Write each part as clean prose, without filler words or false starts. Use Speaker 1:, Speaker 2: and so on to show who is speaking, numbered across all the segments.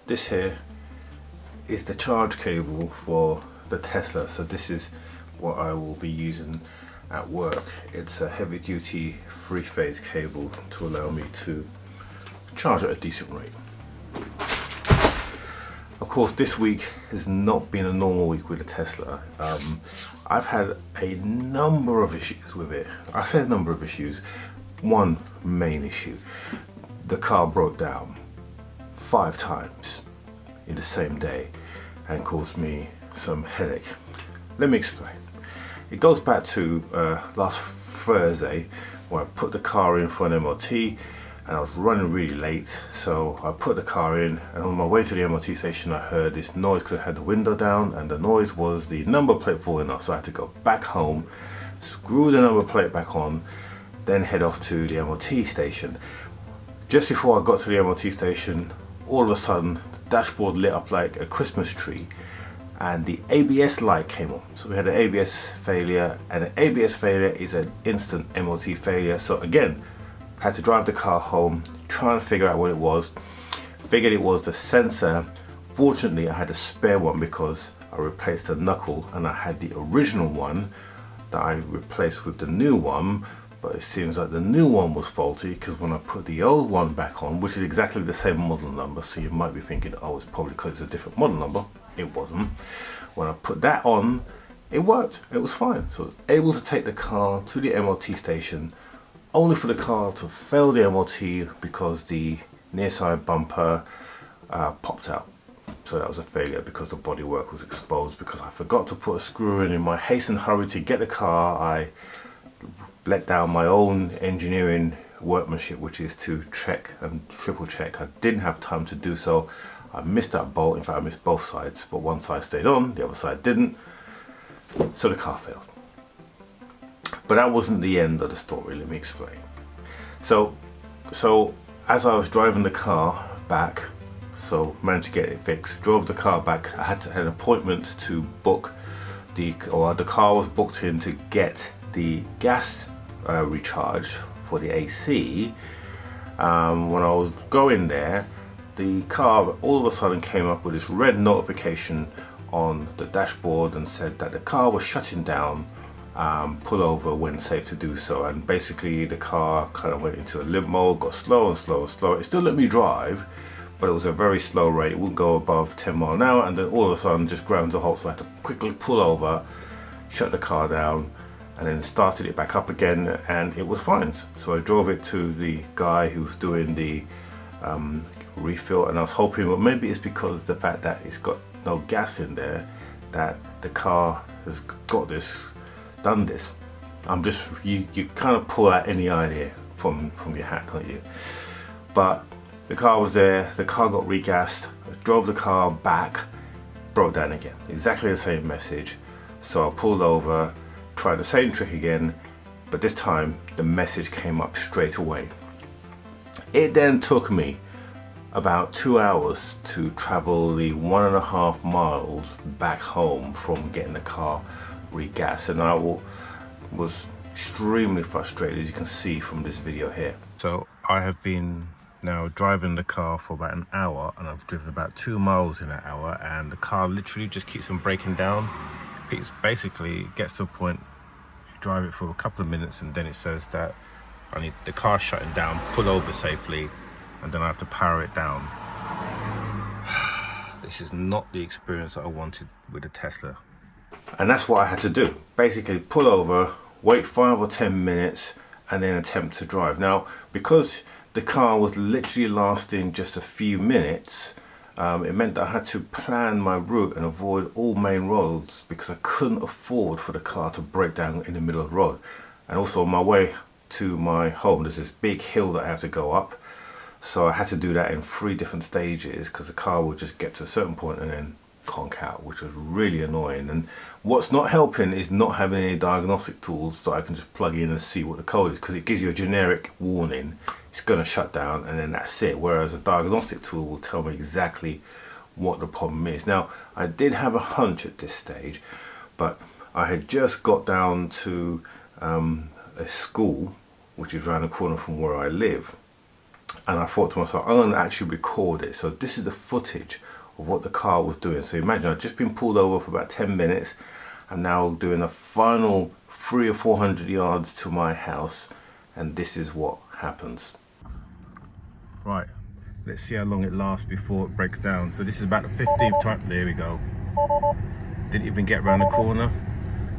Speaker 1: this here is the charge cable for the Tesla. So this is what I will be using at work. It's a heavy duty 3-phase cable to allow me to charge at a decent rate. Of course, this week has not been a normal week with the Tesla. I've had a number of issues with it. I say a number of issues. One main issue: the car broke down 5 times in the same day and caused me some headache. Let me explain. It goes back to last Thursday, where I put the car in for an MOT and I was running really late. So I put the car in, and on my way to the MOT station I heard this noise because I had the window down, and the noise was the number plate falling off. So I had to go back home, screw the number plate back on, then head off to the MOT station. Just before I got to the MOT station, all of a sudden the dashboard lit up like a Christmas tree and the ABS light came on. So we had an ABS failure, and an ABS failure is an instant MOT failure. So again, had to drive the car home, trying to figure out what it was. Figured it was the sensor. Fortunately, I had a spare one because I replaced the knuckle, and I had the original one that I replaced with the new one. But it seems like the new one was faulty, because when I put the old one back on, which is exactly the same model number, so you might be thinking, oh, it's probably because it's a different model number. It wasn't. When I put that on, it worked. It was fine. So I was able to take the car to the MOT station, only for the car to fail the MOT because the near side bumper popped out. So that was a failure because the bodywork was exposed. Because I forgot to put a screw in my haste and hurry to get the car, I let down my own engineering workmanship, which is to check and triple check. I didn't have time to do so. I missed that bolt. In fact, I missed both sides, but one side stayed on, the other side didn't. So the car failed. But that wasn't the end of the story. Let me explain. So as I was driving the car back, so managed to get it fixed, drove the car back. I had an appointment to book the car was booked in to get the gas recharge for the AC. When I was going there, the car all of a sudden came up with this red notification on the dashboard and said that the car was shutting down. Pull over when safe to do so. And basically the car kind of went into a limp mode, got slow and slow and slow. It still let me drive, but it was a very slow rate. It wouldn't go above 10 miles an hour, and then all of a sudden just ground to a halt. So I had to quickly pull over, shut the car down, and then started it back up again, and it was fine. So I drove it to the guy who was doing the refill, and I was hoping, well, maybe it's because the fact that it's got no gas in there that the car has got this, done this. I'm just, you kind of pull out any idea from your hat, don't you? But the car was there, the car got regassed, I drove the car back, broke down again. Exactly the same message. So I pulled over, tried the same trick again, but this time the message came up straight away. It then took me about 2 hours to travel the 1.5 miles back home from getting the car regassed, and I was extremely frustrated, as you can see from this video here. So I have been now driving the car for about an hour, and I've driven about 2 miles in an hour, and the car literally just keeps on breaking down. It basically gets to a point, you drive it for a couple of minutes, and then it says that I need the car shutting down, pull over safely, and then I have to power it down. This is not the experience that I wanted with the Tesla. And that's what I had to do. Basically pull over, wait 5 or 10 minutes, and then attempt to drive. Now, because the car was literally lasting just a few minutes, it meant that I had to plan my route and avoid all main roads, because I couldn't afford for the car to break down in the middle of the road. And also on my way to my home, there's this big hill that I have to go up. So I had to do that in 3 different stages, because the car would just get to a certain point and then conk out, which was really annoying. And what's not helping is not having any diagnostic tools so I can just plug in and see what the code is, because it gives you a generic warning, it's going to shut down, and then that's it. Whereas a diagnostic tool will tell me exactly what the problem is. Now, I did have a hunch at this stage, but I had just got down to a school which is around the corner from where I live. and I thought to myself, I'm going to actually record it. So this is the footage of what the car was doing. So imagine I've just been pulled over for about 10 minutes. I'm now doing a final 300 or 400 yards to my house, and this is what happens. Right, let's see how long it lasts before it breaks down. So this is about the 15th time. There we go. Didn't even get around the corner.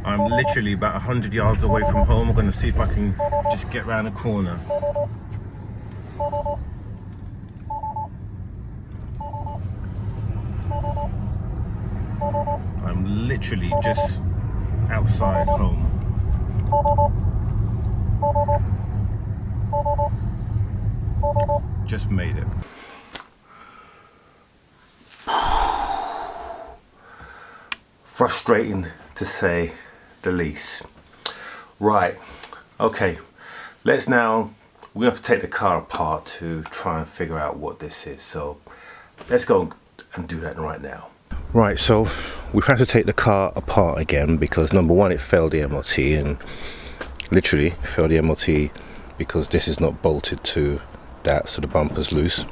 Speaker 1: I'm literally about 100 yards away from home. I'm going to see if I can just get around the corner. I'm literally just outside home. Just made it. Frustrating to say the least. Right, okay, let's now, we have to take the car apart to try and figure out what this is. So let's go and do that right now. Right, so we've had to take the car apart again because number one, it failed the MOT, and literally failed the MOT because this is not bolted to that, so the bumper's loose.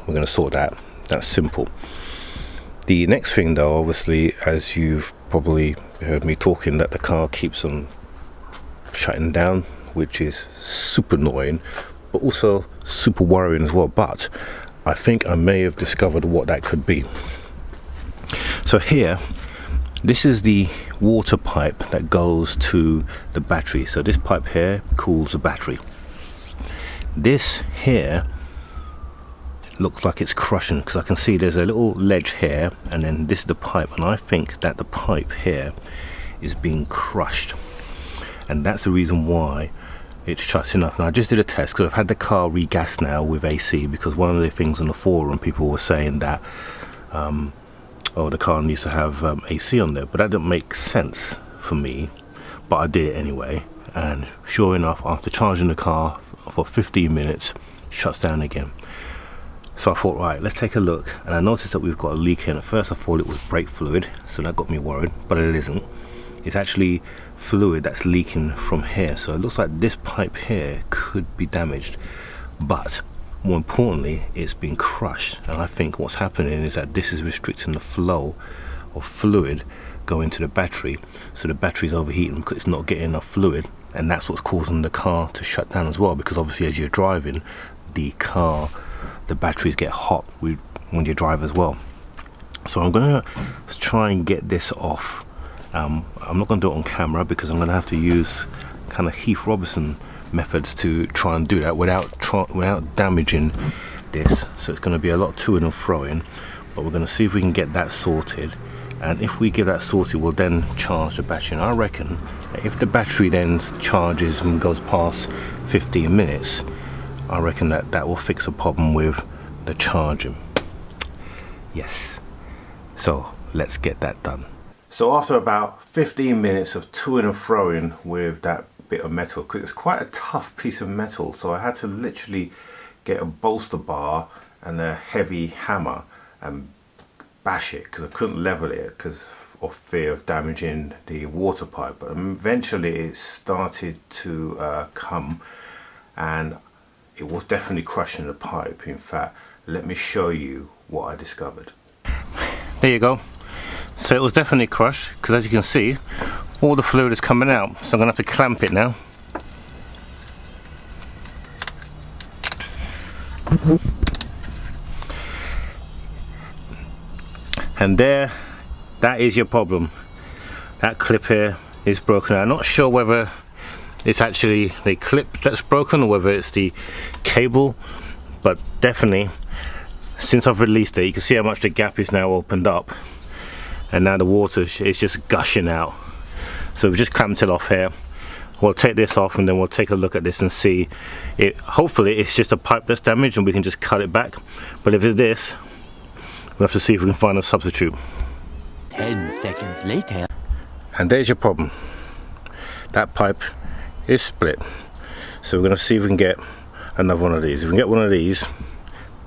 Speaker 1: We're going to sort that. That's simple. The next thing though, obviously, as you've probably heard me talking, that the car keeps on shutting down, which is super annoying, but also super worrying as well. But I think I may have discovered what that could be. So here, this is the water pipe that goes to the battery. So this pipe here cools the battery. This here looks like it's crushing because I can see there's a little ledge here, and then this is the pipe, and I think that the pipe here is being crushed, and that's the reason why it's shutting off. And I just did a test because I've had the car regassed now with AC, because one of the things on the forum, people were saying that oh, the car needs to have AC on there, but that didn't make sense for me, but I did it anyway, and sure enough, after charging the car for 15 minutes, shuts down again. So I thought, right, let's take a look, and I noticed that we've got a leak in. At first I thought it was brake fluid, so that got me worried, but it isn't. It's actually fluid that's leaking from here, so it looks like this pipe here could be damaged, but more importantly, it's been crushed, and I think what's happening is that this is restricting the flow of fluid going to the battery, so the battery's overheating because it's not getting enough fluid, and that's what's causing the car to shut down as well, because obviously as you're driving the batteries get hot when you drive as well. So I'm going to try and get this off. I'm not going to do it on camera because I'm going to have to use kind of Heath Robinson methods to try and do that without damaging this. So it's going to be a lot to and froing, but we're going to see if we can get that sorted, and if we get that sorted, we'll then charge the battery. And I reckon that if the battery then charges and goes past 15 minutes, I reckon that will fix the problem with the charging. Yes, so let's get that done. So after about 15 minutes of to-ing and fro-ing with that bit of metal, because it's quite a tough piece of metal, so I had to literally get a bolster bar and a heavy hammer and bash it, because I couldn't level it because of fear of damaging the water pipe. But eventually it started to come, and it was definitely crushing the pipe. In fact, let me show you what I discovered. There you go. So it was definitely crushed, because as you can see, all the fluid is coming out, so I'm going to have to clamp it now. And there, that is your problem. That clip here is broken. I'm not sure whether it's actually the clip that's broken or whether it's the cable, but definitely since I've released it, you can see how much the gap is now opened up, and now the water is just gushing out. So we've just clamped it off here. We'll take this off and then we'll take a look at this and see it. Hopefully it's just a pipe that's damaged and we can just cut it back, but if it's this, we'll have to see if we can find a substitute.
Speaker 2: 10 seconds later.
Speaker 1: And there's your problem. That pipe is split. So we're going to see if we can get another one of these. If we can get one of these,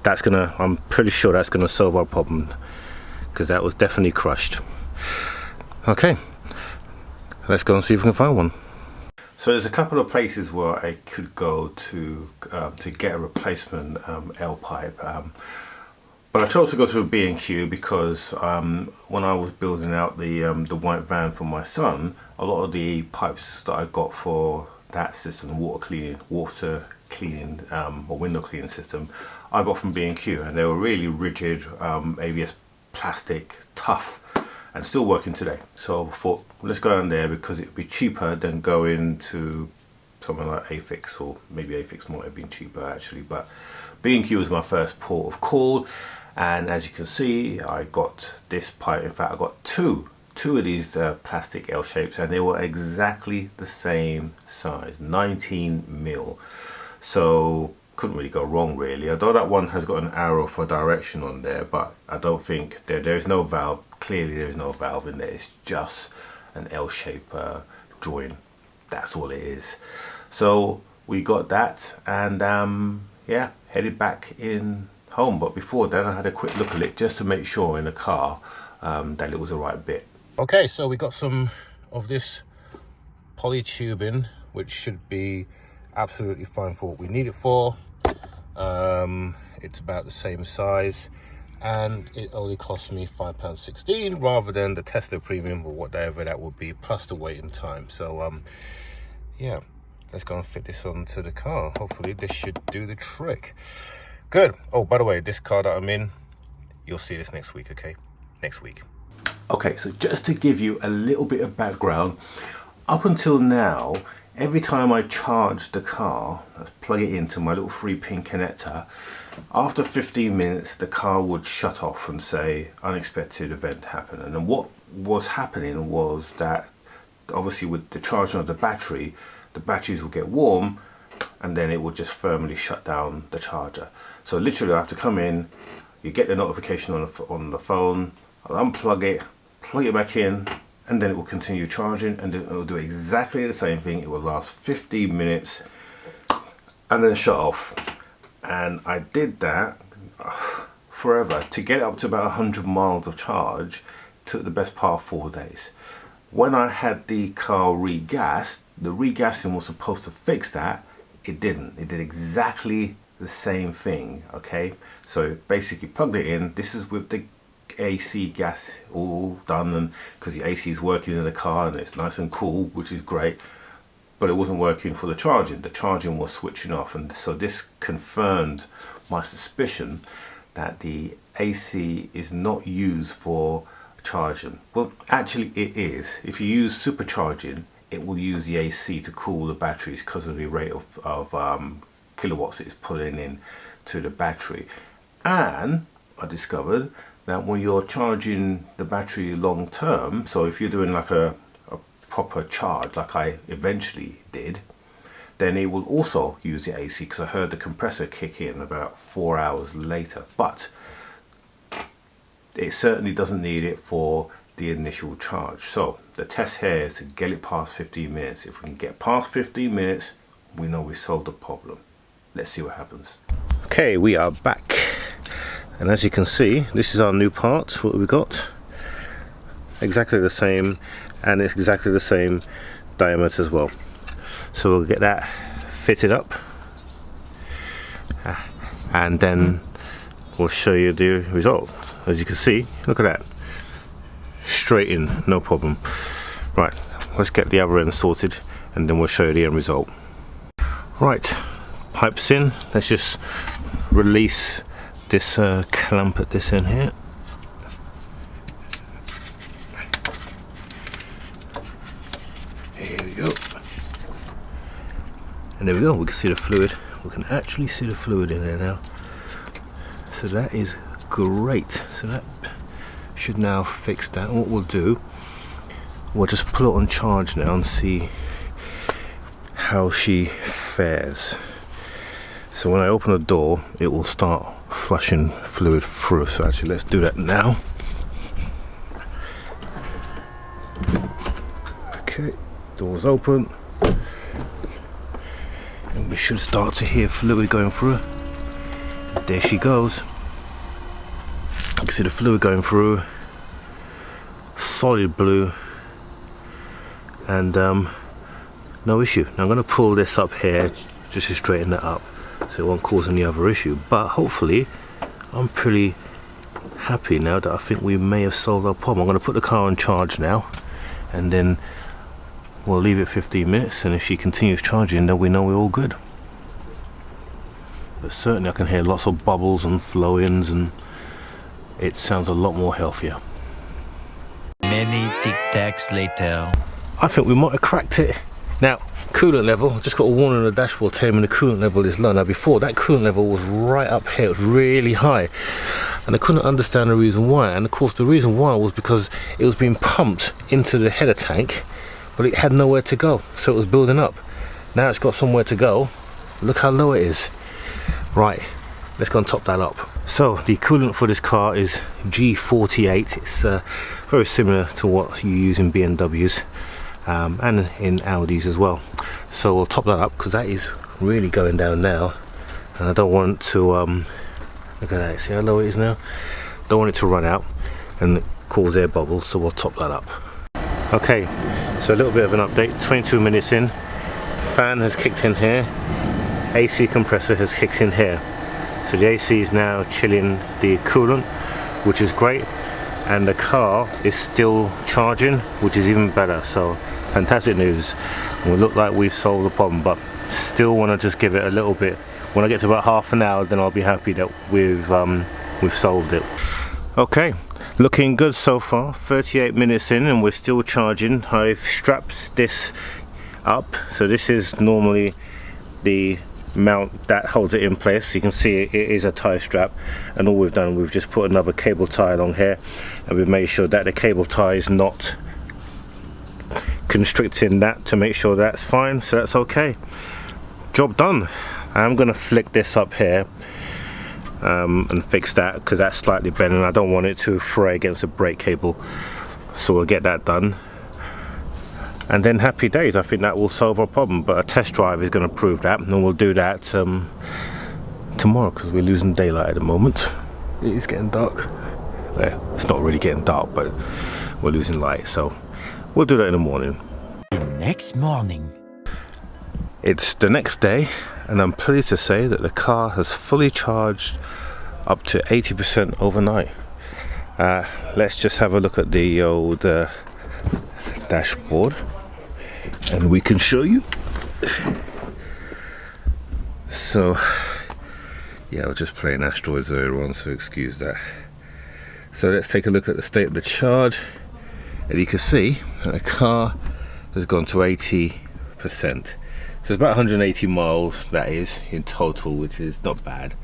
Speaker 1: that's gonna, I'm pretty sure that's gonna solve our problem, because that was definitely crushed. Okay, let's go and see if we can find one. So So there's a couple of places where I could go to get a replacement L pipe, but I chose to go to a B&Q because when I was building out the white van for my son, a lot of the pipes that I got for that system, water cleaning or window cleaning system, I got from B&Q, and they were really rigid ABS plastic, tough, and still working today. So I thought, let's go down there because it would be cheaper than going to something like Afix, or maybe Afix might have been cheaper actually, but B&Q was my first port of call. And as you can see, I got this pipe. In fact, I got two of these plastic L shapes, and they were exactly the same size, 19 mil. So couldn't really go wrong really, although that one has got an arrow for direction on there, but I don't think there is no valve. Clearly there is no valve in there. It's just an L shape joint. That's all it is. So we got that, and yeah, headed back in home. But before then I had a quick look at it just to make sure in the car that it was the right bit. Okay, so we got some of this poly tubing, which should be absolutely fine for what we need it for. It's about the same size, and it only cost me £5.16 rather than the Tesla Premium or whatever that would be, plus the waiting time. So yeah, let's go and fit this onto the car. Hopefully this should do the trick. Good. Oh, by the way, this car that I'm in, you'll see this next week, okay? Next week. Okay, so just to give you a little bit of background, up until now, every time I charged the car, let's plug it into my little 3-pin connector, after 15 minutes, the car would shut off and say, unexpected event happened. And then what was happening was that, obviously with the charging of the batteries will get warm, and then it will just firmly shut down the charger. So literally I have to come in, you get the notification on the phone, I'll unplug it, plug it back in, and then it will continue charging, and then it will do exactly the same thing. It will last 15 minutes and then shut off. And I did that forever. To get up to about 100 miles of charge took the best part of 4 days. When I had the car regassed, the regassing was supposed to fix that. It didn't. It did exactly the same thing. Okay, so basically plugged it in. This is with the AC gas all done, and because the AC is working in the car and it's nice and cool, which is great, but it wasn't working for the charging. The charging was switching off, and so this confirmed my suspicion that the AC is not used for charging. Well, actually it is. If you use supercharging, it will use the AC to cool the batteries because of the rate of kilowatts it's pulling in to the battery. And I discovered that when you're charging the battery long term, so if you're doing like a proper charge like I eventually did, then it will also use the AC, because I heard the compressor kick in about 4 hours later. But it certainly doesn't need it for the initial charge. So the test here is to get it past 15 minutes. If we can get past 15 minutes, we know we solved the problem. Let's see what happens. Okay, we are back. And as you can see, this is our new part. What we got? Exactly the same, and it's exactly the same diameter as well. So we'll get that fitted up, and then we'll show you the result. As you can see, look at that. Straight in, no problem. Right, let's get the other end sorted, and then we'll show you the end result. Right, pipes in. Let's just release this clamp at this end here. Here we go. And there we go, we can see the fluid. We can actually see the fluid in there now. So that is great. So that should now fix that. And what we'll do, we'll just put it on charge now and see how she fares. So when I open the door, it will start flushing fluid through. So actually let's do that now. Okay, doors open, and we should start to hear fluid going through. There she goes. You can see the fluid going through, solid blue, and no issue. Now I'm going to pull this up here just to straighten it up so it won't cause any other issue, but hopefully I'm pretty happy now that I think we may have solved our problem. I'm going to put the car on charge now, and then we'll leave it 15 minutes, and if she continues charging, then we know we're all good. But certainly I can hear lots of bubbles and flow-ins, and it sounds a lot more healthier.
Speaker 2: Many tic-tacs later.
Speaker 1: I think we might have cracked it. Now, coolant level, just got a warning on the dashboard telling me the coolant level is low. Now before, that coolant level was right up here, it was really high, and I couldn't understand the reason why. And of course the reason why was because it was being pumped into the header tank, but it had nowhere to go, so it was building up. Now it's got somewhere to go. Look how low it is. Right, let's go and top that up. So the coolant for this car is G48. It's very similar to what you use in BMWs and in Audis as well. So we'll top that up because that is really going down now, and I don't want to look at that, see how low it is now? Don't want it to run out and cause air bubbles, so we'll top that up. Okay, so a little bit of an update. 22 minutes in, fan has kicked in here, AC compressor has kicked in here. So the AC is now chilling the coolant, which is great, and the car is still charging, which is even better. So fantastic news. We look like we've solved the problem, but still want to just give it a little bit. When I get to about half an hour, then I'll be happy that we've solved it. Okay, looking good so far. 38 minutes in and we're still charging. I've strapped this up, so this is normally the mount that holds it in place. You can see it is a tie strap, and all we've done, we've just put another cable tie along here, and we've made sure that the cable tie is not constricting that, to make sure that's fine. So that's okay, job done. I'm gonna flick this up here and fix that because that's slightly bent and I don't want it to fray against the brake cable, so we'll get that done. And then happy days, I think that will solve our problem. But a test drive is going to prove that, and we'll do that tomorrow because we're losing daylight at the moment. It is getting dark. Well, it's not really getting dark, but we're losing light, so we'll do that in the morning.
Speaker 2: The next morning.
Speaker 1: It's the next day, and I'm pleased to say that the car has fully charged up to 80% overnight. Let's just have a look at the old dashboard, and we can show you. So yeah, I was just playing asteroids earlier on, so excuse that. So let's take a look at the state of the charge, and you can see that the car has gone to 80%. So it's about 180 miles, that is, in total, which is not bad.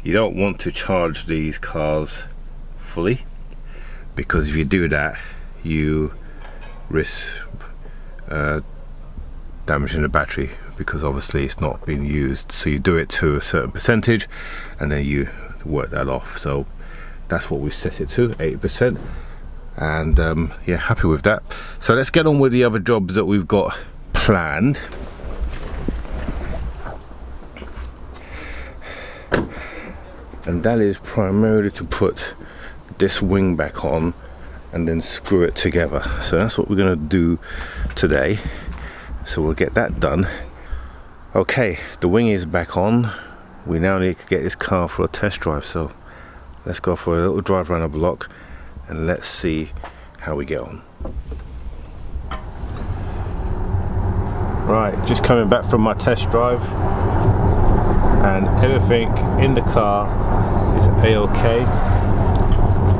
Speaker 1: You don't want to charge these cars fully, because if you do that, you risk damaging the battery, because obviously it's not being used. So you do it to a certain percentage and then you work that off. So that's what we set it to, 80%, and yeah, happy with that. So let's get on with the other jobs that we've got planned. And that is primarily to put this wing back on and then screw it together. So that's what we're going to do today, so we'll get that done. Okay, the wing is back on. We now need to get this car for a test drive, so let's go for a little drive around the block and let's see how we get on. Right, just coming back from my test drive, and everything in the car is a-okay.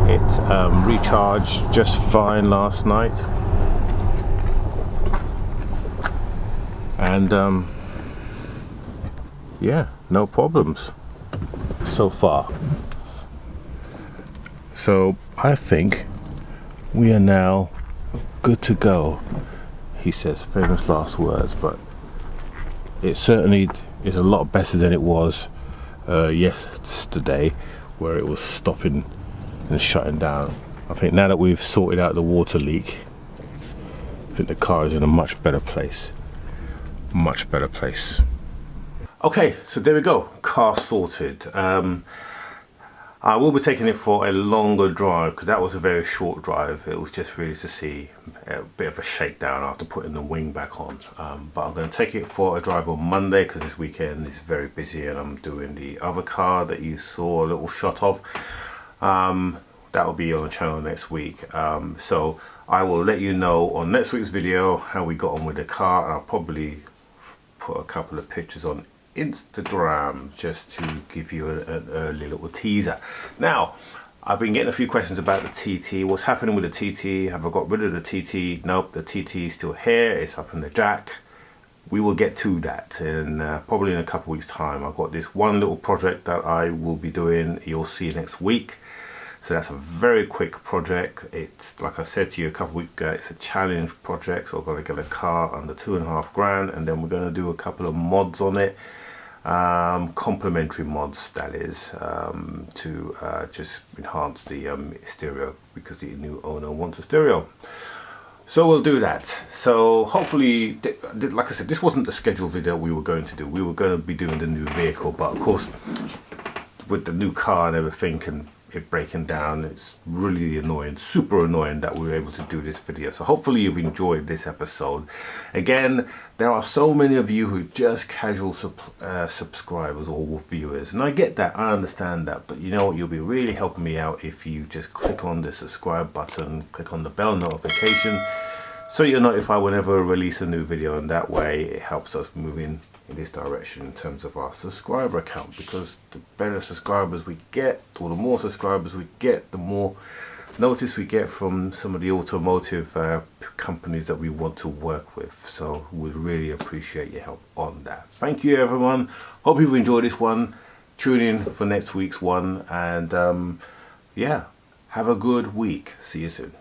Speaker 1: It recharged just fine last night, and yeah, no problems so far. So I think we are now good to go. He says famous last words, but it certainly is a lot better than it was yesterday, where it was stopping and shutting down. I think now that we've sorted out the water leak, I think the car is in a much better place. Much better place. Okay, so there we go, car sorted. I I will be taking it for a longer drive because that was a very short drive. It was just really to see a bit of a shakedown after putting the wing back on. But I'm going to take it for a drive on Monday because this weekend is very busy and I'm doing the other car that you saw a little shot of. That will be on the channel next week. So I will let you know on next week's video how we got on with the car, and I'll probably put a couple of pictures on Instagram just to give you an early little teaser. Now, I've been getting a few questions about the TT. What's happening with the TT? Have I got rid of the TT? Nope, the TT is still here. It's up in the jack. We will get to that in probably in a couple of weeks time. I've got this one little project that I will be doing. You'll see next week. So that's a very quick project. It's like I said to you a couple of weeks ago, it's a challenge project. So I've got to get a car under 2.5 grand, and then we're going to do a couple of mods on it. Complementary mods, that is, to just enhance the stereo because the new owner wants a stereo. So we'll do that. So hopefully, like I said, this wasn't the scheduled video we were going to do. We were going to be doing the new vehicle, but of course, with the new car and everything and it breaking down, it's really annoying, super annoying that we were able to do this video. So hopefully you've enjoyed this episode. Again, there are so many of you who are just casual subscribers or viewers, and I get that, I understand that, but you know what, you'll be really helping me out if you just click on the subscribe button, click on the bell notification so you're notified whenever I release a new video, and that way it helps us move in this direction in terms of our subscriber account, because the better subscribers we get, or the more subscribers we get, the more notice we get from some of the automotive companies that we want to work with. So we'd really appreciate your help on that. Thank you everyone, hope you enjoyed this one. Tune in for next week's one, and yeah, have a good week. See you soon.